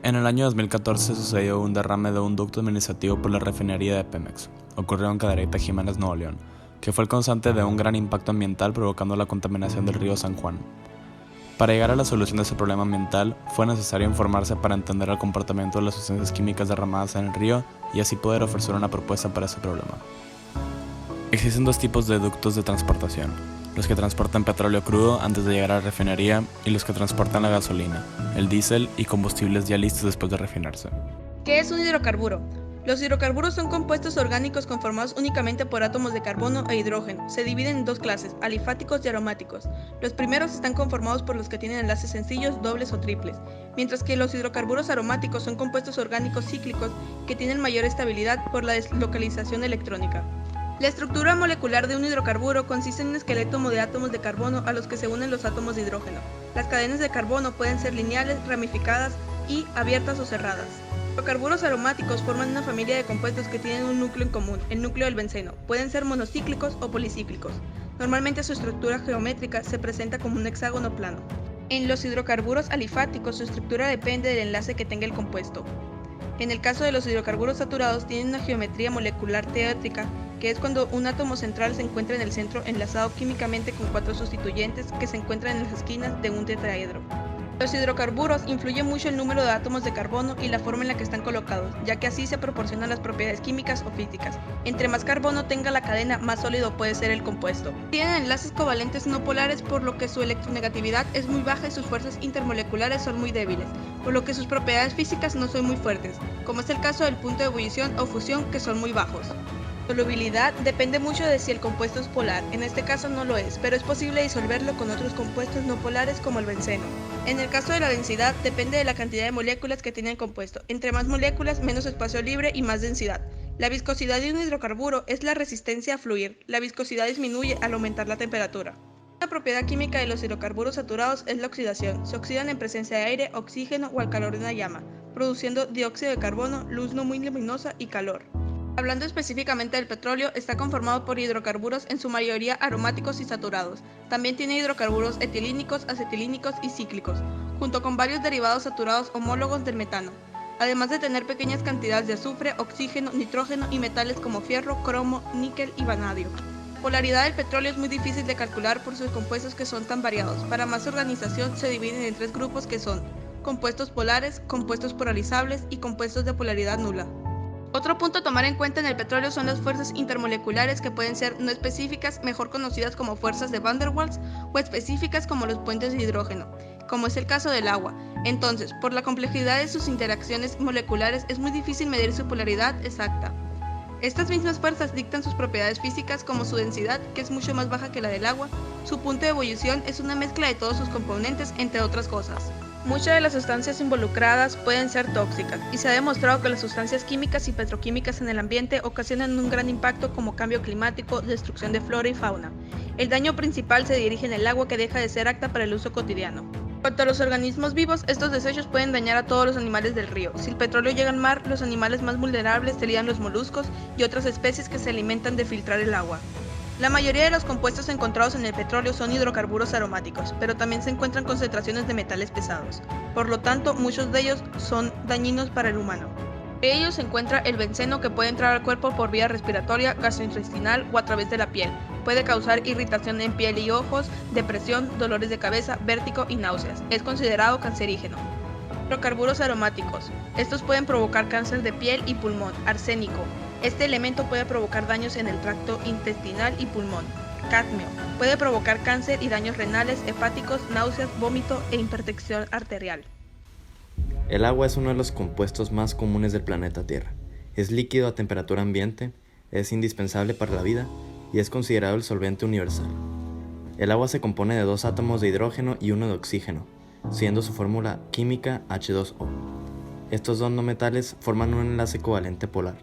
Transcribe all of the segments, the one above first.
En el año 2014 sucedió un derrame de un ducto administrativo por la refinería de Pemex. Ocurrió en Cadereyta, Jiménez, Nuevo León, que fue el causante de un gran impacto ambiental provocando la contaminación del río San Juan. Para llegar a la solución de ese problema ambiental, fue necesario informarse para entender el comportamiento de las sustancias químicas derramadas en el río y así poder ofrecer una propuesta para ese problema. Existen dos tipos de ductos de transportación: los que transportan petróleo crudo antes de llegar a la refinería y los que transportan la gasolina, el diésel y combustibles ya listos después de refinarse. ¿Qué es un hidrocarburo? Los hidrocarburos son compuestos orgánicos conformados únicamente por átomos de carbono e hidrógeno. Se dividen en dos clases, alifáticos y aromáticos. Los primeros están conformados por los que tienen enlaces sencillos, dobles o triples, mientras que los hidrocarburos aromáticos son compuestos orgánicos cíclicos que tienen mayor estabilidad por la deslocalización electrónica. La estructura molecular de un hidrocarburo consiste en un esqueleto de átomos de carbono a los que se unen los átomos de hidrógeno. Las cadenas de carbono pueden ser lineales, ramificadas y abiertas o cerradas. Los hidrocarburos aromáticos forman una familia de compuestos que tienen un núcleo en común, el núcleo del benceno. Pueden ser monocíclicos o policíclicos. Normalmente su estructura geométrica se presenta como un hexágono plano. En los hidrocarburos alifáticos su estructura depende del enlace que tenga el compuesto. En el caso de los hidrocarburos saturados tienen una geometría molecular teórica, que es cuando un átomo central se encuentra en el centro enlazado químicamente con 4 sustituyentes que se encuentran en las esquinas de un tetraedro. Los hidrocarburos influye mucho el número de átomos de carbono y la forma en la que están colocados, ya que así se proporcionan las propiedades químicas o físicas. Entre más carbono tenga la cadena, más sólido puede ser el compuesto. Tienen enlaces covalentes no polares, por lo que su electronegatividad es muy baja y sus fuerzas intermoleculares son muy débiles, por lo que sus propiedades físicas no son muy fuertes, como es el caso del punto de ebullición o fusión, que son muy bajos. La solubilidad depende mucho de si el compuesto es polar, en este caso no lo es, pero es posible disolverlo con otros compuestos no polares como el benceno. En el caso de la densidad, depende de la cantidad de moléculas que tiene el compuesto. Entre más moléculas, menos espacio libre y más densidad. La viscosidad de un hidrocarburo es la resistencia a fluir. La viscosidad disminuye al aumentar la temperatura. Una propiedad química de los hidrocarburos saturados es la oxidación. Se oxidan en presencia de aire, oxígeno o al calor de una llama, produciendo dióxido de carbono, luz no muy luminosa y calor. Hablando específicamente del petróleo, está conformado por hidrocarburos en su mayoría aromáticos y saturados. También tiene hidrocarburos etilínicos, acetilínicos y cíclicos, junto con varios derivados saturados homólogos del metano, además de tener pequeñas cantidades de azufre, oxígeno, nitrógeno y metales como fierro, cromo, níquel y vanadio. La polaridad del petróleo es muy difícil de calcular por sus compuestos que son tan variados. Para más organización se dividen en 3 grupos que son compuestos polares, compuestos polarizables y compuestos de polaridad nula. Otro punto a tomar en cuenta en el petróleo son las fuerzas intermoleculares, que pueden ser no específicas, mejor conocidas como fuerzas de Van der Waals, o específicas como los puentes de hidrógeno, como es el caso del agua. Entonces, por la complejidad de sus interacciones moleculares, es muy difícil medir su polaridad exacta. Estas mismas fuerzas dictan sus propiedades físicas, como su densidad, que es mucho más baja que la del agua. Su punto de ebullición es una mezcla de todos sus componentes, entre otras cosas. Muchas de las sustancias involucradas pueden ser tóxicas, y se ha demostrado que las sustancias químicas y petroquímicas en el ambiente ocasionan un gran impacto, como cambio climático, destrucción de flora y fauna. El daño principal se dirige en el agua, que deja de ser apta para el uso cotidiano. En cuanto a los organismos vivos, estos desechos pueden dañar a todos los animales del río. Si el petróleo llega al mar, los animales más vulnerables serían los moluscos y otras especies que se alimentan de filtrar el agua. La mayoría de los compuestos encontrados en el petróleo son hidrocarburos aromáticos, pero también se encuentran concentraciones de metales pesados. Por lo tanto, muchos de ellos son dañinos para el humano. Entre ellos se encuentra el benceno, que puede entrar al cuerpo por vía respiratoria, gastrointestinal o a través de la piel. Puede causar irritación en piel y ojos, depresión, dolores de cabeza, vértigo y náuseas. Es considerado cancerígeno. Hidrocarburos aromáticos. Estos pueden provocar cáncer de piel y pulmón. Arsénico. Este elemento puede provocar daños en el tracto intestinal y pulmón. Cadmio. Puede provocar cáncer y daños renales, hepáticos, náuseas, vómito e hipertensión arterial. El agua es uno de los compuestos más comunes del planeta Tierra. Es líquido a temperatura ambiente, es indispensable para la vida y es considerado el solvente universal. El agua se compone de 2 átomos de hidrógeno y 1 de oxígeno, siendo su fórmula química H2O. Estos 2 no metales forman un enlace covalente polar,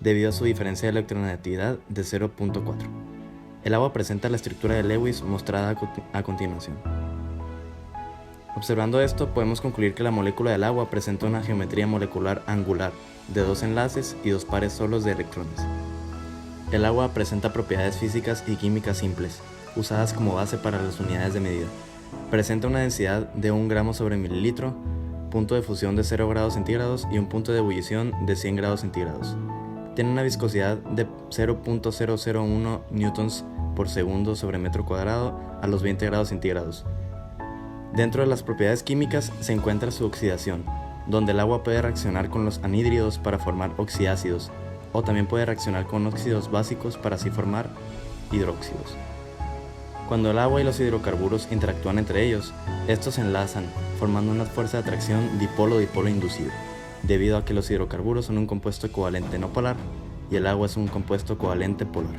debido a su diferencia de electronegatividad de 0.4. El agua presenta la estructura de Lewis mostrada a continuación. Observando esto, podemos concluir que la molécula del agua presenta una geometría molecular angular, de 2 enlaces y 2 pares solos de electrones. El agua presenta propiedades físicas y químicas simples, usadas como base para las unidades de medida. Presenta una densidad de 1 gramo sobre mililitro, punto de fusión de 0 grados centígrados y un punto de ebullición de 100 grados centígrados. Tiene una viscosidad de 0.001 newtons por segundo sobre metro cuadrado a los 20 grados centígrados. Dentro de las propiedades químicas se encuentra su oxidación, donde el agua puede reaccionar con los anhídridos para formar oxiácidos, o también puede reaccionar con óxidos básicos para así formar hidróxidos. Cuando el agua y los hidrocarburos interactúan entre ellos, estos se enlazan, formando una fuerza de atracción dipolo-dipolo inducido, debido a que los hidrocarburos son un compuesto covalente no polar y el agua es un compuesto covalente polar.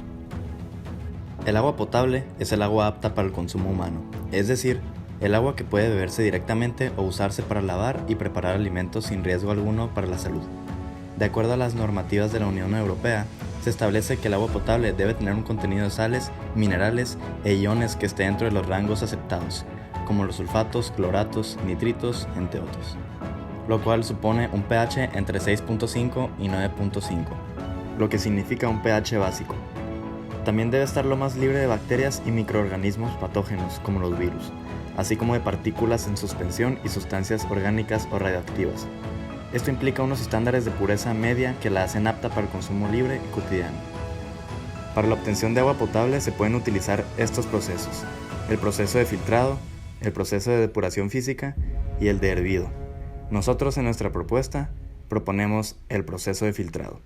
El agua potable es el agua apta para el consumo humano, es decir, el agua que puede beberse directamente o usarse para lavar y preparar alimentos sin riesgo alguno para la salud. De acuerdo a las normativas de la Unión Europea, se establece que el agua potable debe tener un contenido de sales, minerales e iones que esté dentro de los rangos aceptados, como los sulfatos, cloratos, nitritos, entre otros, lo cual supone un pH entre 6.5 y 9.5, lo que significa un pH básico. También debe estar lo más libre de bacterias y microorganismos patógenos, como los virus, así como de partículas en suspensión y sustancias orgánicas o radioactivas. Esto implica unos estándares de pureza media que la hacen apta para el consumo libre y cotidiano. Para la obtención de agua potable se pueden utilizar estos procesos: el proceso de filtrado, el proceso de depuración física y el de hervido. Nosotros en nuestra propuesta proponemos el proceso de filtrado.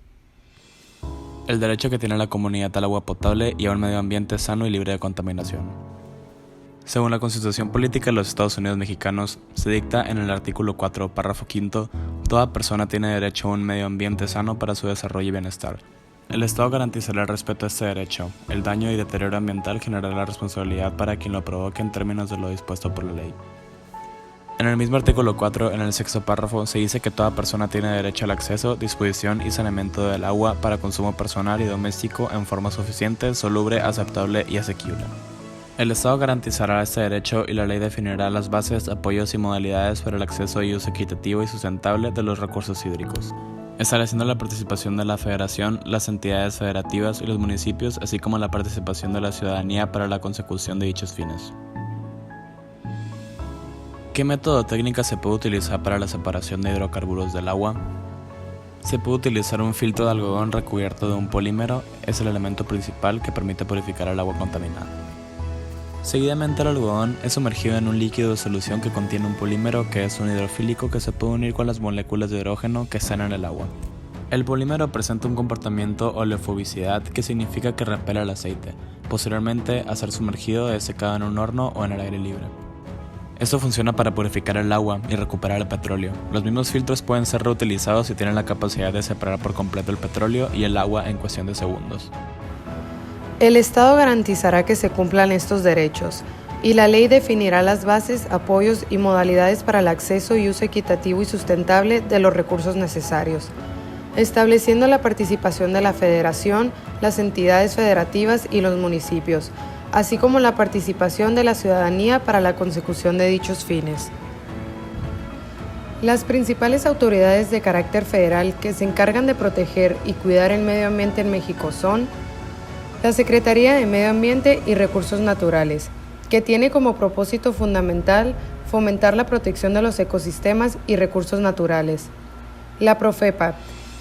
El derecho que tiene la comunidad al agua potable y a un medio ambiente sano y libre de contaminación. Según la Constitución Política de los Estados Unidos Mexicanos, se dicta en el artículo 4, párrafo 5, toda persona tiene derecho a un medio ambiente sano para su desarrollo y bienestar. El Estado garantizará el respeto a este derecho. El daño y deterioro ambiental generará la responsabilidad para quien lo provoque en términos de lo dispuesto por la ley. En el mismo artículo 4, en el sexto párrafo, se dice que toda persona tiene derecho al acceso, disposición y saneamiento del agua para consumo personal y doméstico en forma suficiente, soluble, aceptable y asequible. El Estado garantizará este derecho y la ley definirá las bases, apoyos y modalidades para el acceso y uso equitativo y sustentable de los recursos hídricos, estableciendo la participación de la Federación, las entidades federativas y los municipios, así como la participación de la ciudadanía para la consecución de dichos fines. ¿Qué método o técnica se puede utilizar para la separación de hidrocarburos del agua? Se puede utilizar un filtro de algodón recubierto de un polímero, es el elemento principal que permite purificar el agua contaminada. Seguidamente el algodón es sumergido en un líquido de solución que contiene un polímero que es un hidrofílico que se puede unir con las moléculas de hidrógeno que están en el agua. El polímero presenta un comportamiento oleofobicidad que significa que repele el aceite. Posteriormente, a ser sumergido es secado en un horno o en el aire libre. Esto funciona para purificar el agua y recuperar el petróleo. Los mismos filtros pueden ser reutilizados y tienen la capacidad de separar por completo el petróleo y el agua en cuestión de segundos. El Estado garantizará que se cumplan estos derechos, y la ley definirá las bases, apoyos y modalidades para el acceso y uso equitativo y sustentable de los recursos necesarios, estableciendo la participación de la Federación, las entidades federativas y los municipios, así como la participación de la ciudadanía para la consecución de dichos fines. Las principales autoridades de carácter federal que se encargan de proteger y cuidar el medio ambiente en México son la Secretaría de Medio Ambiente y Recursos Naturales, que tiene como propósito fundamental fomentar la protección de los ecosistemas y recursos naturales. La Profepa,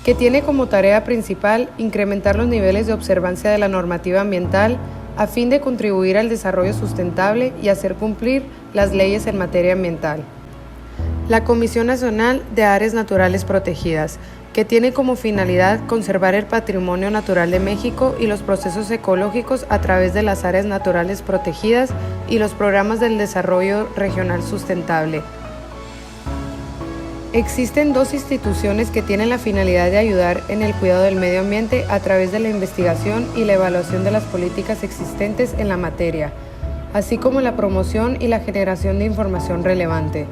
que tiene como tarea principal incrementar los niveles de observancia de la normativa ambiental a fin de contribuir al desarrollo sustentable y hacer cumplir las leyes en materia ambiental. La Comisión Nacional de Áreas Naturales Protegidas, que tiene como finalidad conservar el patrimonio natural de México y los procesos ecológicos a través de las áreas naturales protegidas y los programas del desarrollo regional sustentable. Existen dos instituciones que tienen la finalidad de ayudar en el cuidado del medio ambiente a través de la investigación y la evaluación de las políticas existentes en la materia, así como la promoción y la generación de información relevante.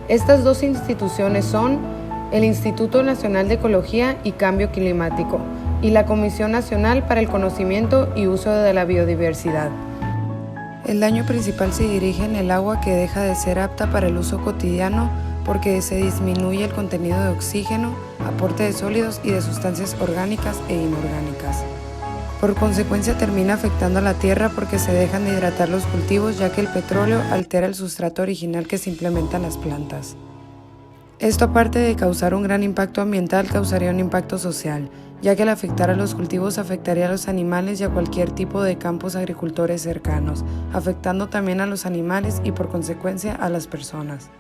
Estas dos instituciones son el Instituto Nacional de Ecología y Cambio Climático y la Comisión Nacional para el Conocimiento y Uso de la Biodiversidad. El daño principal se dirige en el agua que deja de ser apta para el uso cotidiano porque se disminuye el contenido de oxígeno, aporte de sólidos y de sustancias orgánicas e inorgánicas. Por consecuencia termina afectando a la tierra porque se dejan de hidratar los cultivos ya que el petróleo altera el sustrato original que se implementan las plantas. Esto, aparte de causar un gran impacto ambiental, causaría un impacto social, ya que al afectar a los cultivos afectaría a los animales y a cualquier tipo de campos agricultores cercanos, afectando también a los animales y por consecuencia a las personas.